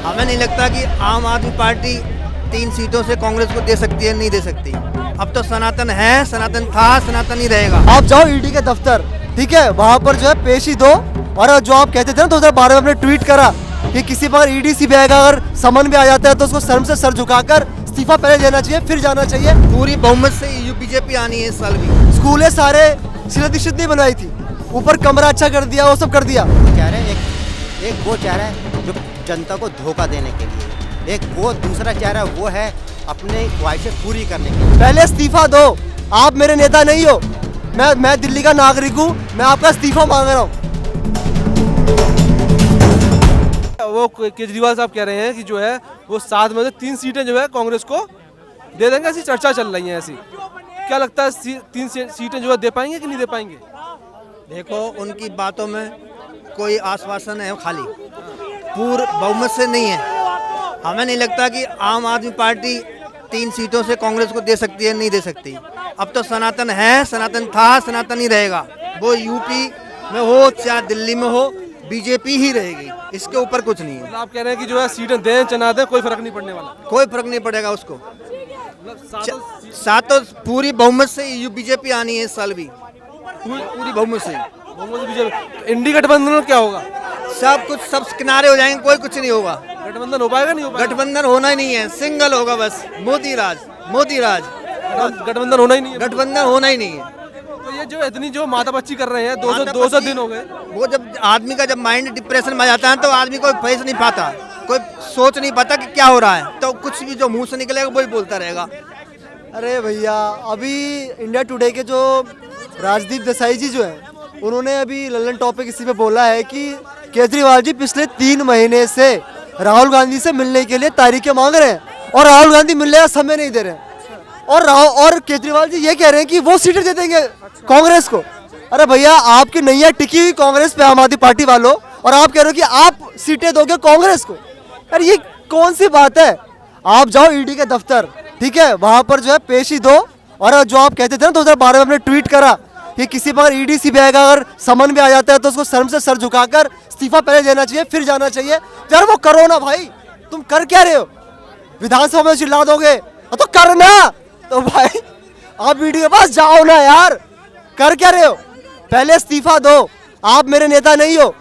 हमें नहीं लगता कि आम आदमी पार्टी 3 सीटों से कांग्रेस को दे सकती है, नहीं दे सकती। अब तो सनातन है, सनातन था, सनातन ही रहेगा। आप जाओ ईडी के दफ्तर, ठीक है, वहाँ पर जो है पेशी दो। और जो आप कहते थे ना 2012 में आपने ट्वीट करा कि किसी पर ईडी सीबीआई का अगर समन भी आ जाता है तो उसको शर्म से सर झुकाकर इस्तीफा पहले देना चाहिए, फिर जाना चाहिए। पूरी बहुमत से यूपी बीजेपी आनी है इस साल भी। स्कूलें सारे शिलादीक्षित नहीं बनवाई थी, ऊपर कमरा अच्छा कर दिया, वो सब कर दिया। चाह रहे हैं एक वो चाह रहा है जो जनता को धोखा देने के लिए, एक वो दूसरा चाह रहा है वो है अपने ख्वाहिशें पूरी करने के लिए। पहले इस्तीफा दो, आप मेरे नेता नहीं हो, मैं दिल्ली का नागरिक हूँ, मैं आपका इस्तीफा मांग रहा हूँ। वो केजरीवाल साहब कह रहे हैं कि जो है वो 7 में से 3 सीटें जो है कांग्रेस को दे देंगे, ऐसी चर्चा चल रही है। ऐसी क्या लगता है 3 सीटें जो है दे पाएंगे कि नहीं दे पाएंगे? देखो, उनकी बातों में कोई आश्वासन है खाली, पूर्ण बहुमत से नहीं है। हमें नहीं लगता कि आम आदमी पार्टी 3 सीटों से कांग्रेस को दे सकती है, नहीं दे सकती। अब तो सनातन है, सनातन था, सनातन ही रहेगा। वो यूपी में हो चाहे दिल्ली में हो, बीजेपी ही रहेगी, इसके ऊपर कुछ नहीं है। आप कह रहे हैं कि जो है सीटें दें चना दें कोई फर्क नहीं पड़ने वाला? कोई फर्क नहीं पड़ेगा उसको। मतलब सातों पूरी बहुमत से बीजेपी आनी है इस साल भी, पूरी बहुमत से। इंडी गठबंधन में क्या होगा? सब कुछ सब किनारे हो जाएंगे, कोई कुछ नहीं होगा। गठबंधन हो पाएगा नहीं हो पाएगा? गठबंधन होना ही नहीं है, सिंगल होगा बस। मोदी राज, मोदी राज। गठबंधन होना ही नहीं है। गठबंधन होना ही नहीं है। तो ये जो इतनी जो मातापच्ची कर रहे हैं 200 दिन हो गए। वो जब आदमी का जब माइंड डिप्रेशन में आ जाता है तो आदमी कोई फेस नहीं पाता, कोई सोच नहीं पाता कि क्या हो रहा है, तो कुछ भी जो मुंह से निकलेगा वही बोलता रहेगा। अरे भैया, अभी इंडिया टुडे के जो राजदीप देसाई जी जो है, उन्होंने अभी लल्लन टॉपिक इसी पे बोला है कि केजरीवाल जी पिछले 3 महीने से राहुल गांधी से मिलने के लिए तारीखें मांग रहे हैं और राहुल गांधी मिलने का समय नहीं दे रहे हैं। और केजरीवाल जी ये कह रहे हैं कि वो सीटें दे देंगे कांग्रेस को। अरे भैया, आपकी नैया टिकी हुई कांग्रेस पे, आम आदमी पार्टी वालों, और आप कह रहे हो कि आप सीटें दोगे कांग्रेस को। अरे ये कौन सी बात है? आप जाओ ईडी के दफ्तर, ठीक है, वहां पर जो है पेशी दो। और जो आप कहते थे ना 2012 में आपने ट्वीट करा कि किसी पर ईडी सीबीआई का अगर समन भी आ जाता है तो उसको शर्म से सर झुकाकर इस्तीफा पहले देना चाहिए, फिर जाना चाहिए। यार वो करो ना भाई, तुम कर क्या रहे हो? विधानसभा में चिल्ला दोगे तो करना, तो भाई आप ईडी के पास जाओ ना यार, कर क्या रहे हो? पहले इस्तीफा दो, आप मेरे नेता नहीं हो,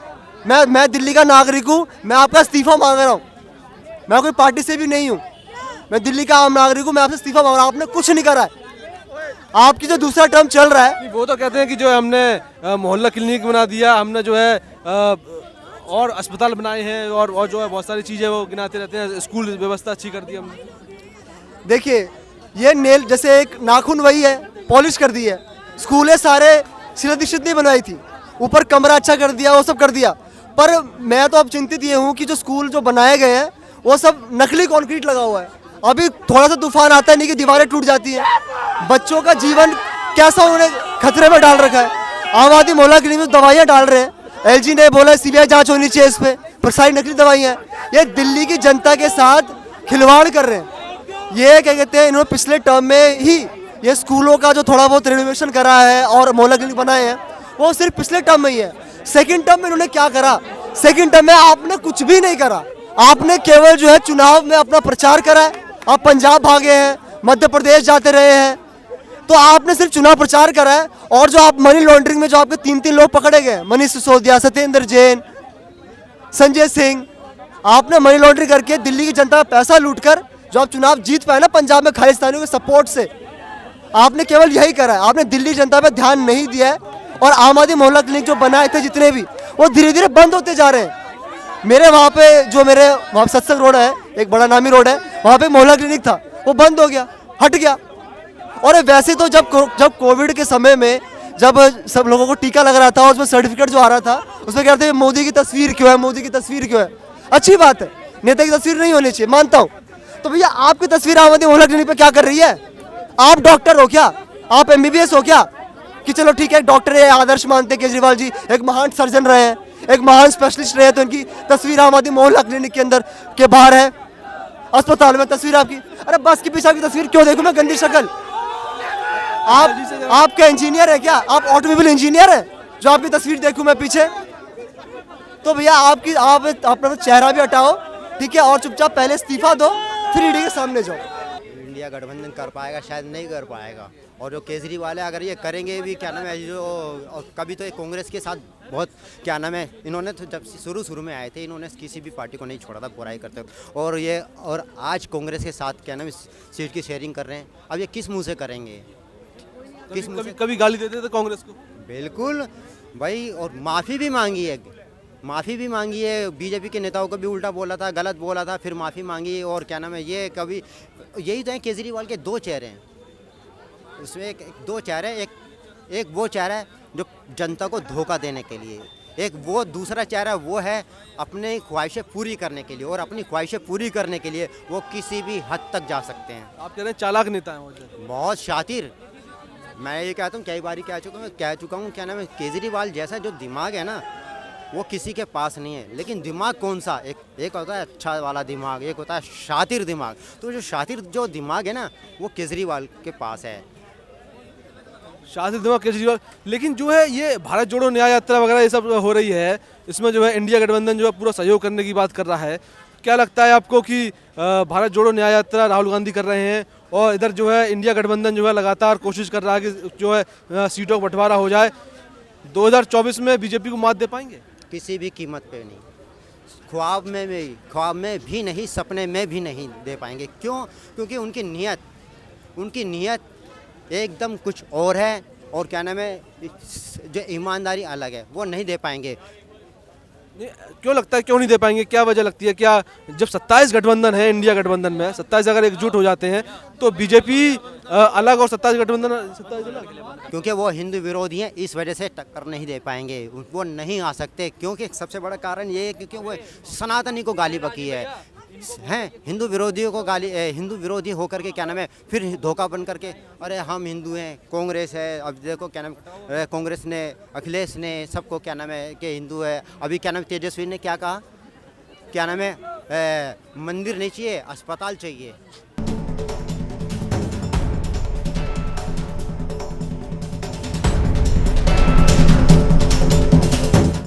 मैं दिल्ली का नागरिक हूँ, मैं आपका इस्तीफा मांग रहा हूँ। मैं कोई पार्टी से भी नहीं हूँ, मैं दिल्ली का आम नागरिक हूँ, मैं आपसे इस्तीफा मांग रहा हूँ। आपने कुछ नहीं करा है। आपकी जो दूसरा टर्म चल रहा है, वो तो कहते हैं कि जो है हमने मोहल्ला क्लिनिक बना दिया, हमने जो है और अस्पताल बनाए हैं और जो है बहुत सारी चीज़ें वो गिनाते रहते हैं, स्कूल व्यवस्था अच्छी कर दी हमने। देखिए ये नेल जैसे एक नाखून वही है, पॉलिश कर दी है। स्कूलें सारे शिलादीक्षित नहीं बनवाई थी, ऊपर कमरा अच्छा कर दिया, वो सब कर दिया। पर मैं तो अब चिंतित ये हूँ कि जो स्कूल जो बनाए गए हैं वो सब नकली कंक्रीट लगा हुआ है। अभी थोड़ा सा तूफान आता है नहीं कि दीवारें टूट जाती हैं। बच्चों का जीवन कैसा उन्होंने खतरे में डाल रखा है। आम आदमी मोहल्ला क्लिनिक में दवाइयाँ डाल रहे हैं, एलजी ने बोला सीबीआई जांच होनी चाहिए इस पर सारी नकली दवाइयाँ। ये दिल्ली की जनता के साथ खिलवाड़ कर रहे हैं। ये क्या कहते हैं, इन्होंने पिछले टर्म में ही ये स्कूलों का जो थोड़ा बहुत रिनोवेशन करा है और मोहल्ला क्लिनिक बनाए हैं, वो सिर्फ पिछले टर्म में ही है। सेकंड टर्म में इन्होंने क्या करा? सेकंड टर्म में आपने कुछ भी नहीं करा। आपने केवल जो है चुनाव में अपना प्रचार करा है। आप पंजाब भागे हैं, मध्य प्रदेश जाते रहे हैं, तो आपने सिर्फ चुनाव प्रचार करा है। और जो आप मनी लॉन्ड्रिंग में जो आपके 3 लोग पकड़े गए, मनीष सिसोदिया, सत्येंद्र जैन, संजय सिंह, आपने मनी लॉन्ड्रिंग करके दिल्ली की जनता का पैसा लूटकर जो आप चुनाव जीत पाए ना पंजाब में खालिस्तानियों के सपोर्ट से, आपने केवल यही करा है। आपने दिल्ली जनता पे ध्यान नहीं दिया है। और आम आदमी मोहल्ला क्लिनिक जो बनाए थे जितने भी, वो धीरे धीरे बंद होते जा रहे हैं। मेरे वहाँ पे जो मेरे वहाँ सत्संग रोड है, एक बड़ा नामी रोड है, वहाँ पे मोहल्ला क्लिनिक था, वो बंद हो गया, हट गया। और वैसे तो जब कोविड के समय में जब सब लोगों को टीका लग रहा था और उसमें सर्टिफिकेट जो आ रहा था उसमें कहते हैं मोदी की तस्वीर क्यों है, मोदी की तस्वीर क्यों है। अच्छी बात है, नेता की तस्वीर नहीं होनी चाहिए, मानता हूँ। तो भैया आपकी तस्वीर आम आदमी मोहल्ला क्लिनिक पे क्या कर रही है? आप डॉक्टर हो क्या? आप MBBS हो क्या? कि चलो ठीक है डॉक्टर है, आदर्श मानते हैं केजरीवाल जी, एक महान सर्जन रहे हैं, एक महान स्पेशलिस्ट रहे, तो इनकी तस्वीर आम आदमी मोहल्ला क्लिनिक के अंदर के बाहर है, अस्पताल में तस्वीर आपकी। अरे बस के पीछे आपकी तस्वीर क्यों देखूं मैं, गंदी शक्ल। आप क्या इंजीनियर है क्या? आप ऑटोमोबाइल इंजीनियर है जो आपकी तस्वीर देखूं मैं पीछे? तो भैया आप अपना चेहरा भी हटाओ, ठीक है, और चुपचाप पहले इस्तीफा दो, फिर ईडी के सामने जाओ। इंडिया गठबंधन कर पाएगा, शायद नहीं कर पाएगा। और जो केजरीवाल है, अगर ये करेंगे भी, क्या नाम है, जो और कभी तो ये कांग्रेस के साथ बहुत, क्या नाम है, इन्होंने तो जब शुरू में आए थे, इन्होंने किसी भी पार्टी को नहीं छोड़ा था बुराई करते हुए। और आज कांग्रेस के साथ, क्या नाम है, सीट की शेयरिंग कर रहे हैं। अब ये किस मुंह से करेंगे? किस मुंह से? कभी गाली देते थे कांग्रेस को? बिल्कुल भाई, और माफ़ी भी मांगी है, बीजेपी के नेताओं को भी उल्टा बोला था, गलत बोला था, फिर माफ़ी मांगी। और क्या नाम है, ये कभी, यही तो है केजरीवाल के दो चेहरे हैं, उसमें दो चेहरे, एक वो चेहरा है जो जनता को धोखा देने के लिए, एक वो दूसरा चेहरा वो है अपने ख्वाहिशें पूरी करने के लिए। और अपनी ख्वाहिशें पूरी करने के लिए वो किसी भी हद तक जा सकते हैं। आप कह रहे हैं चालाक नेता है वो जो? बहुत शातिर। मैं ये कहता हूँ, कई बारी कह चुका हूँ, क्या नाम है, केजरीवाल जैसा जो दिमाग है ना, वो किसी के पास नहीं है। लेकिन दिमाग कौन सा, एक होता है अच्छा वाला दिमाग, एक होता है शातिर दिमाग। तो जो शातिर जो दिमाग है ना, वो केजरीवाल के पास है। शातिर दिमाग केजरीवाल। लेकिन जो है ये भारत जोड़ो न्याय यात्रा वगैरह ये सब हो रही है, इसमें जो है इंडिया गठबंधन जो है पूरा सहयोग करने की बात कर रहा है। क्या लगता है आपको कि भारत जोड़ो न्याय यात्रा राहुल गांधी कर रहे हैं और इधर जो है इंडिया गठबंधन जो है लगातार कोशिश कर रहा है कि जो है सीटों का बंटवारा हो जाए, 2024 में बीजेपी को मात दे पाएंगे? किसी भी कीमत पे नहीं, ख्वाब में भी नहीं, सपने में भी नहीं दे पाएंगे। क्यों? क्योंकि उनकी नीयत एकदम कुछ और है। और क्या नाम है, जो ईमानदारी अलग है, वो नहीं दे पाएंगे। क्यों लगता है, क्यों नहीं दे पाएंगे? क्या वजह लगती है? क्या जब 27 गठबंधन है इंडिया गठबंधन में, 27 अगर एकजुट हो जाते हैं तो बीजेपी अलग और 27 गठबंधन 27 अलग? क्योंकि वो हिंदू विरोधी हैं, इस वजह से टक्कर नहीं दे पाएंगे, वो नहीं आ सकते। क्योंकि सबसे बड़ा कारण ये है क्योंकि वो सनातनी को गाली बकी हैं, हिंदू विरोधियों को गाली, हिंदू विरोधी होकर के, क्या नाम है, फिर धोखा बन करके अरे हम हिंदू हैं, कांग्रेस है। अब देखो क्या नाम, कांग्रेस ने, अखिलेश ने सबको, क्या नाम है, कि हिंदू है। अभी क्या नाम, तेजस्वी ने क्या कहा, क्या नाम है, मंदिर नहीं चाहिए, अस्पताल चाहिए।